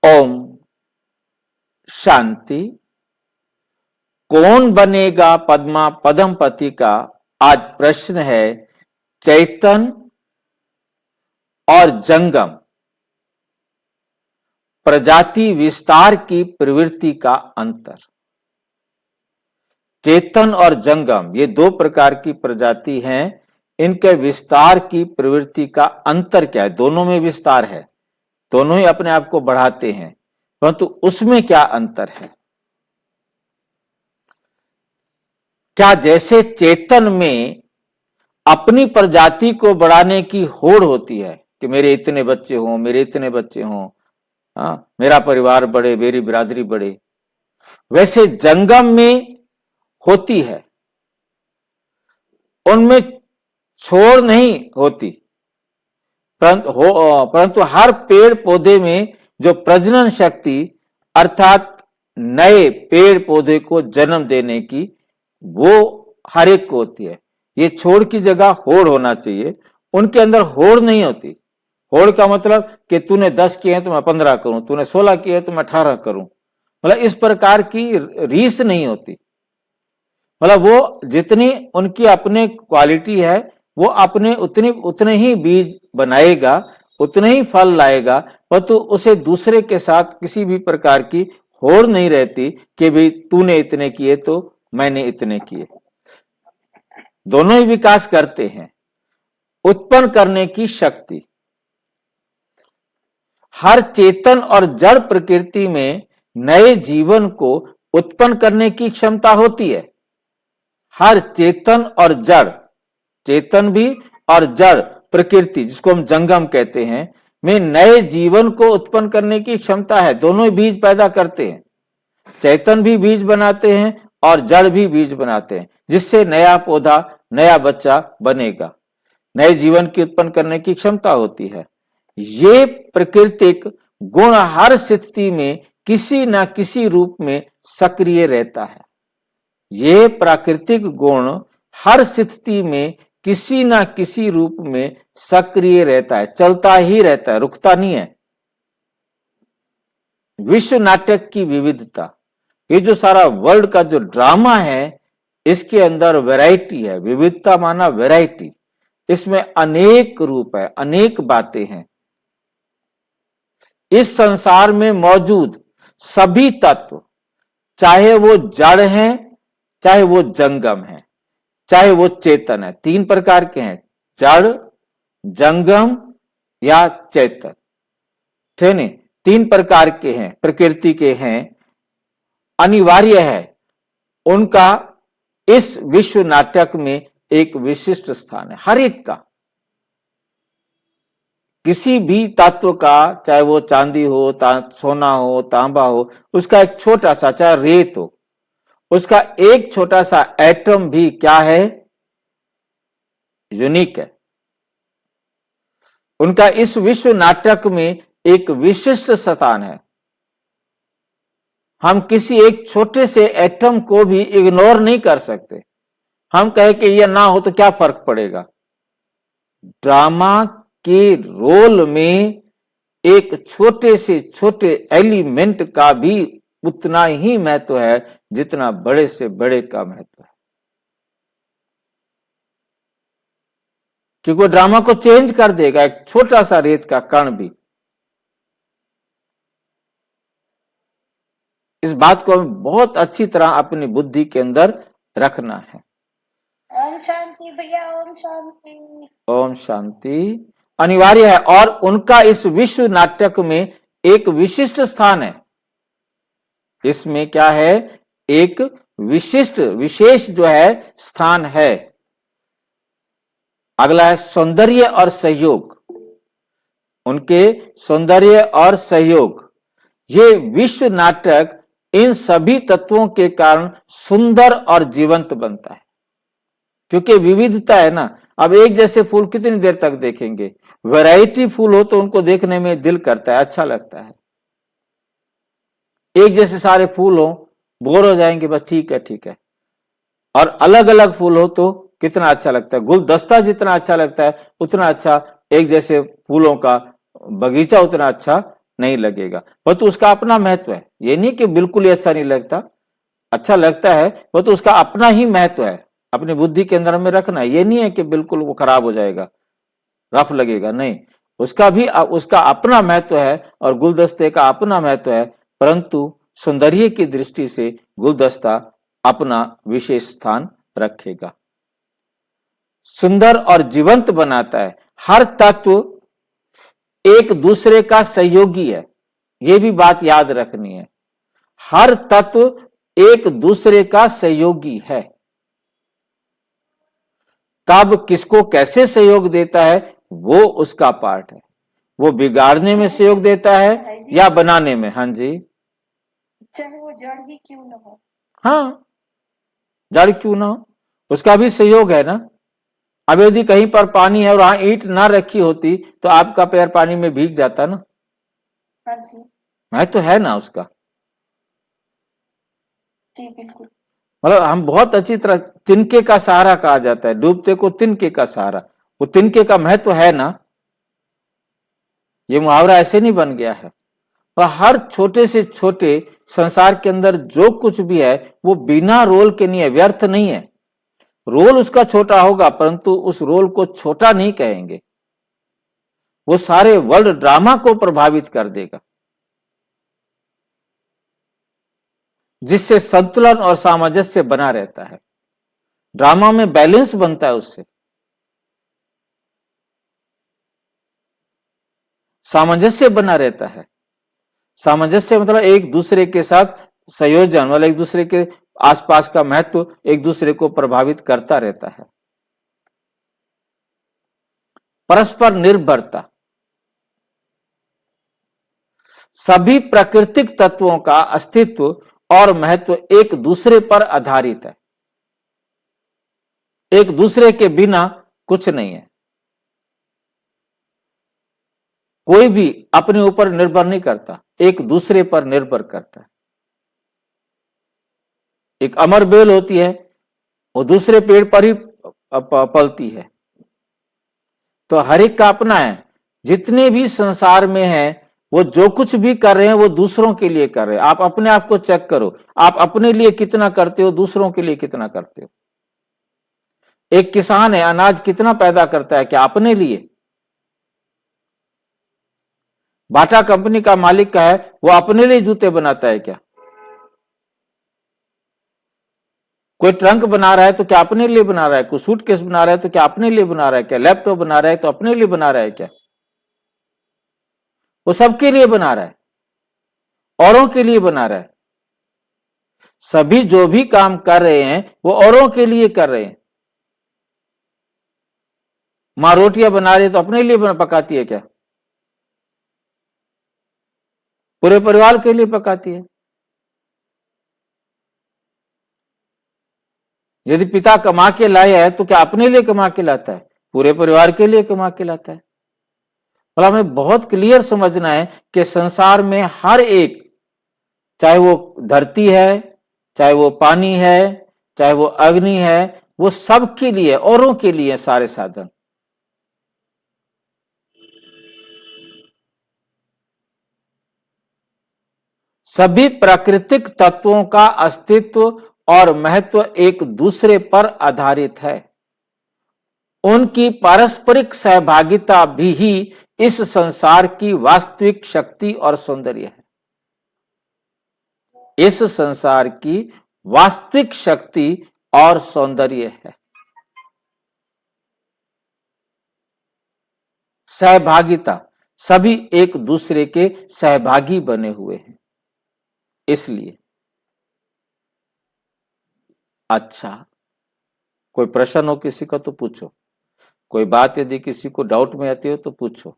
ओम शांति। कौन बनेगा पद्मपति का आज प्रश्न है। चैतन और जंगम प्रजाति विस्तार की प्रवृत्ति का अंतर। चेतन और जंगम ये दो प्रकार की प्रजाति हैं। इनके विस्तार की प्रवृत्ति का अंतर क्या है? दोनों में विस्तार है, दोनों ही अपने आप को बढ़ाते हैं, परंतु उसमें क्या अंतर है? क्या जैसे चेतन में अपनी प्रजाति को बढ़ाने की होड़ होती है कि मेरे इतने बच्चे हों, मेरे इतने बच्चे हों, मेरा परिवार बढ़े, मेरी बिरादरी बढ़े, वैसे जंगम में होती है। उनमें छोड़ नहीं होती, परंतु हर पेड़ पौधे में जो प्रजनन शक्ति अर्थात नए पेड़ पौधे को जन्म देने की, वो हर एक को होती है। ये छोड़ की जगह होड़ होना चाहिए, उनके अंदर होड़ नहीं होती। होड़ का मतलब कि तूने 10 किए हैं तो मैं 15 करूं, तूने 16 किए हैं तो मैं 18 करूं, मतलब इस प्रकार की रीस नहीं होती। मतलब वो जितनी उनकी अपने क्वालिटी है, वो अपने उतने ही बीज बनाएगा, उतने ही फल लाएगा, परंतु उसे दूसरे के साथ किसी भी प्रकार की होड़ नहीं रहती कि भाई तूने इतने किए तो मैंने इतने किए। दोनों ही विकास करते हैं। उत्पन्न करने की शक्ति हर चेतन और जड़ प्रकृति में नए जीवन को उत्पन्न करने की क्षमता होती है। हर चेतन और जड़, चेतन भी और जड़ प्रकृति जिसको हम जंगम कहते हैं, में नए जीवन को उत्पन्न करने की क्षमता है। दोनों ही बीज पैदा करते हैं। चेतन भी बीज बनाते हैं और जड़ भी बीज बनाते हैं, जिससे नया पौधा, नया बच्चा बनेगा। नए जीवन की उत्पन्न करने की क्षमता होती है। ये प्राकृतिक गुण हर स्थिति में किसी न किसी रूप में सक्रिय रहता है। ये प्राकृतिक गुण हर स्थिति में किसी न किसी रूप में सक्रिय रहता है, चलता ही रहता है, रुकता नहीं है। विश्व नाटक की विविधता, ये जो सारा वर्ल्ड का जो ड्रामा है, इसके अंदर वैरायटी है। विविधता माना वैरायटी, इसमें अनेक रूप है, अनेक बातें हैं। इस संसार में मौजूद सभी तत्व, चाहे वो जड़ हैं, चाहे वो जंगम है, चाहे वो चेतन है, तीन प्रकार के हैं, जड़, जंगम या चेतन, ठीक है? तीन प्रकार के हैं, प्रकृति के हैं। अनिवार्य है उनका इस विश्व नाटक में एक विशिष्ट स्थान है, हर एक का। किसी भी तत्व का, चाहे वो चांदी हो, सोना हो, तांबा हो, उसका एक छोटा सा, चाहे रेत हो, उसका एक छोटा सा एटम भी क्या है? यूनिक है। उनका इस विश्व नाटक में एक विशिष्ट स्थान है। हम किसी एक छोटे से एटम को भी इग्नोर नहीं कर सकते। हम कहे कि यह ना हो तो क्या फर्क पड़ेगा? ड्रामा के रोल में एक छोटे से छोटे एलिमेंट का भी उतना ही महत्व है जितना बड़े से बड़े का महत्व है, क्योंकि वो ड्रामा को चेंज कर देगा। एक छोटा सा रेत का कण भी। इस बात को हमें बहुत अच्छी तरह अपनी बुद्धि के अंदर रखना है। ओम शांति भैया, ओम शांति। ओम शांति अनिवार्य है, और उनका इस विश्व नाटक में एक विशिष्ट स्थान है। इसमें क्या है? एक विशिष्ट, विशेष जो है स्थान है। अगला है सौंदर्य और सहयोग। उनके सौंदर्य और सहयोग, ये विश्व नाटक इन सभी तत्वों के कारण सुंदर और जीवंत बनता है, क्योंकि विविधता है ना। अब एक जैसे फूल कितनी देर तक देखेंगे? वैरायटी फूल हो तो उनको देखने में दिल करता है, अच्छा लगता है। एक जैसे सारे फूल हो, बोर हो जाएंगे, बस ठीक है ठीक है। और अलग अलग फूल हो तो कितना अच्छा लगता है। गुलदस्ता जितना अच्छा लगता है, उतना अच्छा एक जैसे फूलों का बगीचा उतना अच्छा नहीं लगेगा। वह तो उसका अपना महत्व है, ये नहीं कि बिल्कुल ही अच्छा नहीं लगता, अच्छा लगता है, वह तो उसका अपना ही महत्व है, अपनी बुद्धि के अंदर में रखना है। ये नहीं है कि बिल्कुल वो खराब हो जाएगा, रफ लगेगा, नहीं, उसका भी उसका अपना महत्व है और गुलदस्ते का अपना महत्व है, परंतु सौंदर्य की दृष्टि से गुलदस्ता अपना विशेष स्थान रखेगा। सुंदर और जीवंत बनाता है। हर तत्व एक दूसरे का सहयोगी है, यह भी बात याद रखनी है। हर तत्व एक दूसरे का सहयोगी है। कब किसको कैसे सहयोग देता है वो उसका पार्ट है। वो बिगाड़ने में सहयोग देता है या बनाने में। हाँ जी, चाहे वो जड़ ही क्यों न हो। हाँ, जड़ क्यों ना हो, उसका भी सहयोग है ना। अब यदि कहीं पर पानी है और वहां ईंट ना रखी होती तो आपका पैर पानी में भीग जाता ना। हाँ जी, मैं तो है ना उसका। जी बिल्कुल। मतलब हम बहुत अच्छी तरह, तिनके का सहारा कहा जाता है, डूबते को तिनके का सहारा। वो तिनके का महत्व है ना, ये मुहावरा ऐसे नहीं बन गया है। और हर छोटे से छोटे संसार के अंदर जो कुछ भी है वो बिना रोल के नहीं है, व्यर्थ नहीं है। रोल उसका छोटा होगा परंतु उस रोल को छोटा नहीं कहेंगे, वो सारे वर्ल्ड ड्रामा को प्रभावित कर देगा, जिससे संतुलन और सामंजस्य बना रहता है। ड्रामा में बैलेंस बनता है, उससे सामंजस्य बना रहता है। सामंजस्य मतलब एक दूसरे के साथ संयोजन, मतलब एक दूसरे के आसपास का महत्व एक दूसरे को प्रभावित करता रहता है। परस्पर निर्भरता, सभी प्राकृतिक तत्वों का अस्तित्व और महत्व एक दूसरे पर आधारित है, एक दूसरे के बिना कुछ नहीं है। कोई भी अपने ऊपर निर्भर नहीं करता, एक दूसरे पर निर्भर करता है। एक अमर बेल होती है, वो दूसरे पेड़ पर ही पलती है। तो हर एक का अपना है। जितने भी संसार में है वो जो कुछ भी कर रहे हैं वो दूसरों के लिए कर रहे हैं। आप अपने आप को चेक करो, आप अपने लिए कितना करते हो, दूसरों के लिए कितना करते हो। एक किसान है, अनाज कितना पैदा करता है, क्या अपने लिए? बाटा कंपनी का मालिक का है, वो अपने लिए जूते बनाता है क्या? कोई ट्रंक बना रहा है तो क्या अपने लिए बना रहा है? कोई सूटकेस बना रहा है तो क्या अपने लिए बना रहा है क्या? लैपटॉप बना रहा है तो अपने लिए बना रहा है क्या? वो सबके लिए बना रहा है, औरों के लिए बना रहा है। सभी जो भी काम कर रहे हैं वो औरों के लिए कर रहे हैं। मां रोटियां बना रही है तो अपने लिए पकाती है क्या? पूरे परिवार के लिए पकाती है। यदि पिता कमा के लाया है तो क्या अपने लिए कमा के लाता है? पूरे परिवार के लिए कमा के लाता है। और हमें बहुत क्लियर समझना है कि संसार में हर एक, चाहे वो धरती है, चाहे वो पानी है, चाहे वो अग्नि है, वो सबके लिए, औरों के लिए सारे साधन। सभी प्राकृतिक तत्वों का अस्तित्व और महत्व एक दूसरे पर आधारित है। उनकी पारस्परिक सहभागिता भी ही इस संसार की वास्तविक शक्ति और सौंदर्य है। इस संसार की वास्तविक शक्ति और सौंदर्य है। सहभागिता, सभी एक दूसरे के सहभागी बने हुए हैं। इसलिए अच्छा, कोई प्रश्न हो किसी का तो पूछो, कोई बात यदि किसी को डाउट में आती हो तो पूछो।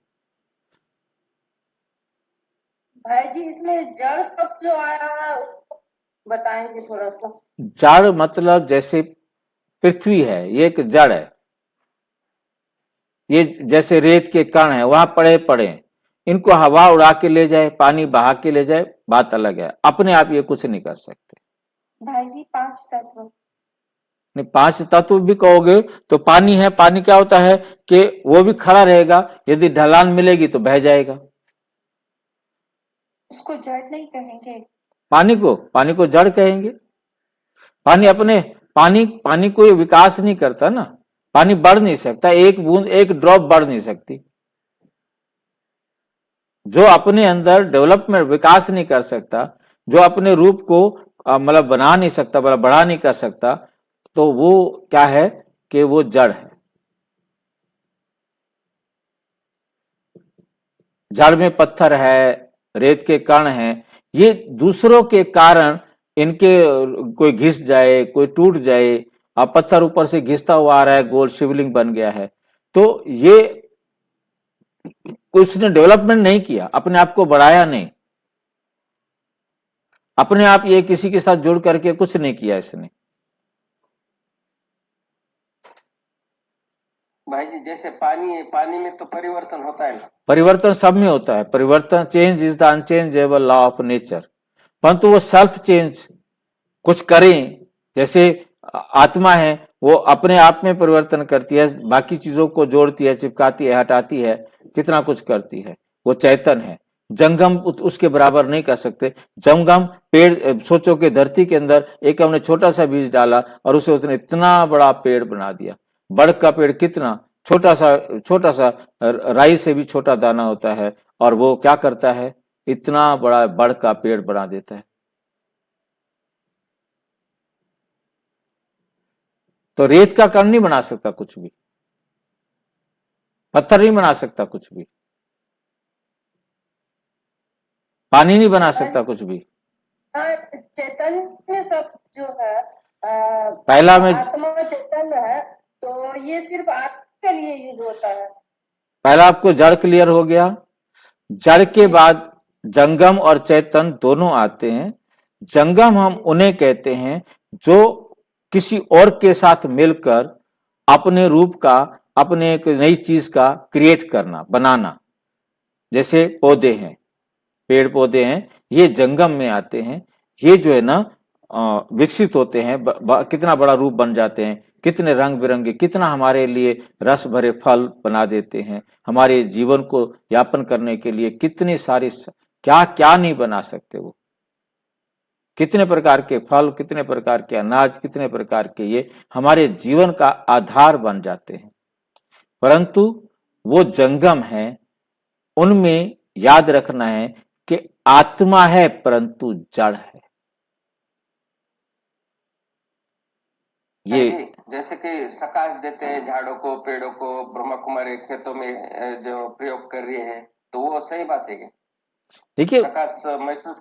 भाई जी, इसमें जड़ शब्द जो आया है उसको बताएंगे थोड़ा सा? जड़ मतलब जैसे पृथ्वी है, ये एक जड़ है। ये जैसे रेत के कण है, वहां पड़े पड़े, इनको हवा उड़ा के ले जाए, पानी बहा के ले जाए, बात अलग है। अपने आप ये कुछ नहीं कर सकते। भाई जी, 5 तत्व। नहीं, 5 तत्व भी कहोगे तो पानी है, पानी क्या होता है कि वो भी खड़ा रहेगा, यदि ढलान मिलेगी तो बह जाएगा। उसको जड़ नहीं कहेंगे? पानी को जड़ कहेंगे। पानी कोई विकास नहीं करता ना, पानी बढ़ नहीं सकता, एक बूंद एक ड्रॉप बढ़ नहीं सकती। जो अपने अंदर डेवलपमेंट विकास नहीं कर सकता, जो अपने रूप को मतलब बना नहीं सकता, मतलब बढ़ा नहीं कर सकता, तो वो क्या है कि वो जड़ है। जड़ में पत्थर है, रेत के कण हैं, ये दूसरों के कारण इनके कोई घिस जाए, कोई टूट जाए, अब पत्थर ऊपर से घिसता हुआ आ रहा है, गोल शिवलिंग बन गया है, तो ये उसने डेवलपमेंट नहीं किया, अपने आप को बढ़ाया नहीं, अपने आप ये किसी के साथ जुड़ करके कुछ नहीं किया इसने। भाई जी जैसे पानी है, पानी में तो परिवर्तन होता है ना? परिवर्तन सब में होता है, परिवर्तन, change is the unchangeable law of nature, परंतु वो सेल्फ चेंज कुछ करें। जैसे आत्मा है, वो अपने आप में परिवर्तन करती है, बाकी चीजों को जोड़ती है, चिपकाती है, हटाती है, कितना कुछ करती है, वो चैतन है। जंगम उसके बराबर नहीं कर सकते। जंगम पेड़, सोचो कि धरती के अंदर एक हमने छोटा सा बीज डाला और उसे उसने इतना बड़ा पेड़ बना दिया। बड़ का पेड़ कितना छोटा सा राई से भी छोटा दाना होता है, और वो क्या करता है, इतना बड़ा बड़ का पेड़ बना देता है। तो रेत का कण नहीं बना सकता कुछ भी, पत्थर नहीं बना सकता कुछ भी, पानी नहीं बना सकता कुछ भी। चैतन्य शब्द जो है पहला में आत्मा चैतन्य है, तो ये सिर्फ आपके लिए यूज होता है। पहला आपको जड़ क्लियर हो गया। जड़ के बाद जंगम और चैतन दोनों आते हैं। जंगम हम उन्हें कहते हैं जो किसी और के साथ मिलकर अपने रूप का, अपने एक नई चीज का क्रिएट करना, बनाना। जैसे पौधे हैं, पेड़ पौधे हैं, ये जंगम में आते हैं। ये जो है ना विकसित होते हैं, कितना बड़ा रूप बन जाते हैं, कितने रंग बिरंगे, कितना हमारे लिए रस भरे फल बना देते हैं, हमारे जीवन को यापन करने के लिए कितनी सारी, क्या क्या नहीं बना सकते वो, कितने प्रकार के फल, कितने प्रकार के अनाज, कितने प्रकार के ये हमारे जीवन का आधार बन जाते हैं। परंतु वो जंगम है, उनमें याद रखना है कि आत्मा है परंतु जड़ है। ये जैसे कि सकाश देते हैं झाड़ों को, पेड़ों को, ब्रह्मा कुमारी खेतों में जो प्रयोग कर रही है, तो वो सही बात है क्या? देखिए, सकाश महसूस,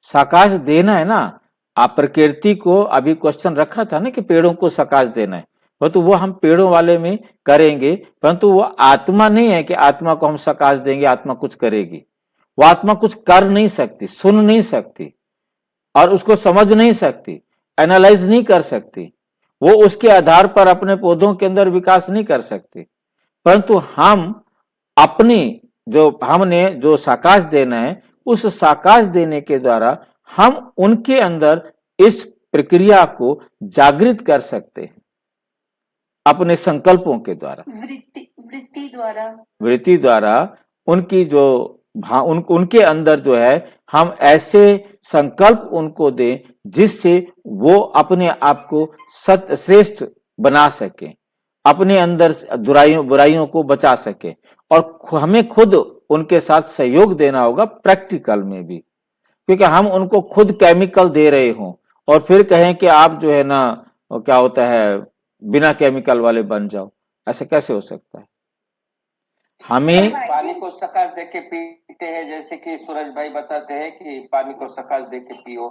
सकाश देना है ना, आप प्रकृति को, अभी क्वेश्चन रखा था ना कि पेड़ों को सकाश देना है, तो वो हम पेड़ों वाले में करेंगे, परंतु वो आत्मा नहीं है कि आत्मा को हम सकाश देंगे, आत्मा कुछ करेगी। वो आत्मा कुछ कर नहीं सकती, सुन नहीं सकती, और उसको समझ नहीं सकती, एनालाइज नहीं कर सकती, वो उसके आधार पर अपने पौधों के अंदर विकास नहीं कर सकती। परंतु हम अपनी हमने जो सकाश देना है, उस सकाश देने के द्वारा हम उनके अंदर इस प्रक्रिया को जागृत कर सकते हैं, अपने संकल्पों के द्वारा, वृत्ति द्वारा उनकी जो उनके अंदर जो है, हम ऐसे संकल्प उनको दें जिससे वो अपने आप को श्रेष्ठ बना सके, अपने अंदर बुराइयों को बचा सके, और हमें खुद उनके साथ सहयोग देना होगा प्रैक्टिकल में भी, क्योंकि हम उनको खुद केमिकल दे रहे हों और फिर कहें कि आप जो है ना, क्या होता है, बिना केमिकल वाले बन जाओ, ऐसा कैसे हो सकता है? हमें पानी को सकाश देके पीते हैं, जैसे कि सूरज भाई बताते हैं कि पानी को सकाश देके पियो,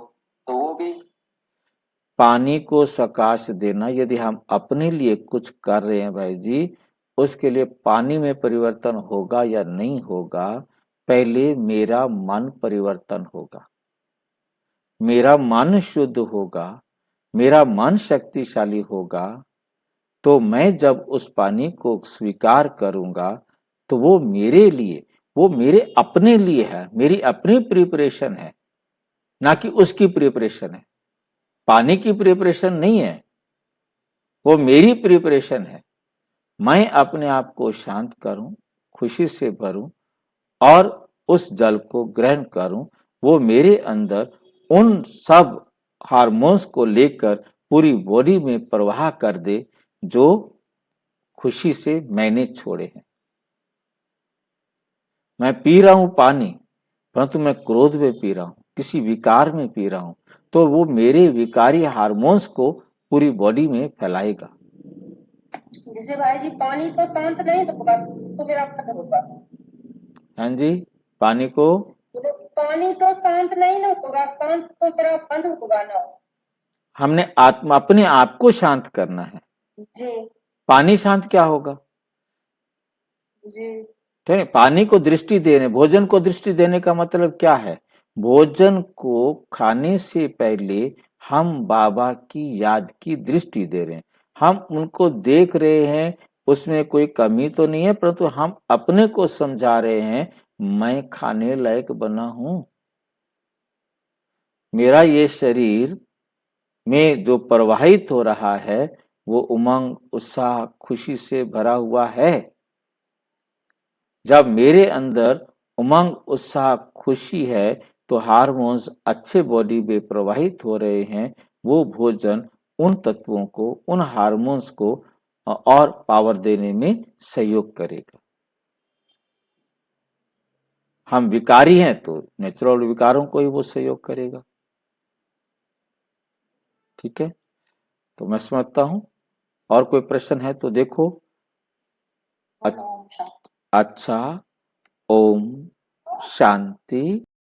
तो वो भी पानी को सकाश देना, यदि हम अपने लिए कुछ कर रहे हैं भाई जी, उसके लिए पानी में परिवर्तन होगा या नहीं होगा, पहले मेरा मन परिवर्तन होगा, मेरा मन शुद्ध होगा, मेरा मन शक्तिशाली होगा, तो मैं जब उस पानी को स्वीकार करूंगा तो वो मेरे लिए, वो मेरे अपने लिए है, मेरी अपनी प्रिपरेशन है, ना कि उसकी प्रिपरेशन है। पानी की प्रिपरेशन नहीं है, वो मेरी प्रिपरेशन है। मैं अपने आप को शांत करूं, खुशी से भरूं, और उस जल को ग्रहण करूं, वो मेरे अंदर उन सब हार्मोन्स को लेकर पूरी बॉडी में प्रवाह कर दे जो खुशी से मैंने छोड़े हैं। मैं पी रहा हूं पानी, परंतु मैं क्रोध में पी रहा हूं, किसी विकार में पी रहा हूं, तो वो मेरे विकारी हार्मोन्स को पूरी बॉडी में फैलाएगा। जैसे भाई जी पानी तो शांत नहीं होगा तो मेरा बंद होगा। हाँ जी, पानी को तो पानी तो शांत नहीं ना होगा, शांत तो मेरा बंद होगा ना। हमने अपने आप को शांत करना है। जी पानी शांत क्या होगा? जी ठीक है, पानी को दृष्टि देने, भोजन को दृष्टि देने का मतलब क्या है? भोजन को खाने से पहले हम बाबा की याद की दृष्टि दे रहे हैं, हम उनको देख रहे हैं, उसमें कोई कमी तो नहीं है, परंतु हम अपने को समझा रहे हैं मैं खाने लायक बना हूं। मेरा ये शरीर में जो प्रवाहित हो रहा है वो उमंग, उत्साह, खुशी से भरा हुआ है। जब मेरे अंदर उमंग, उत्साह, खुशी है तो हार्मोन्स अच्छे बॉडी में प्रवाहित हो रहे हैं। वो भोजन उन तत्वों को, उन हार्मोन्स को और पावर देने में सहयोग करेगा। हम विकारी हैं तो नेचुरल विकारों को ही वो सहयोग करेगा। ठीक है, तो मैं समझता हूं। और कोई प्रश्न है तो देखो। ओम शांति। अच्छा, ओम शांति।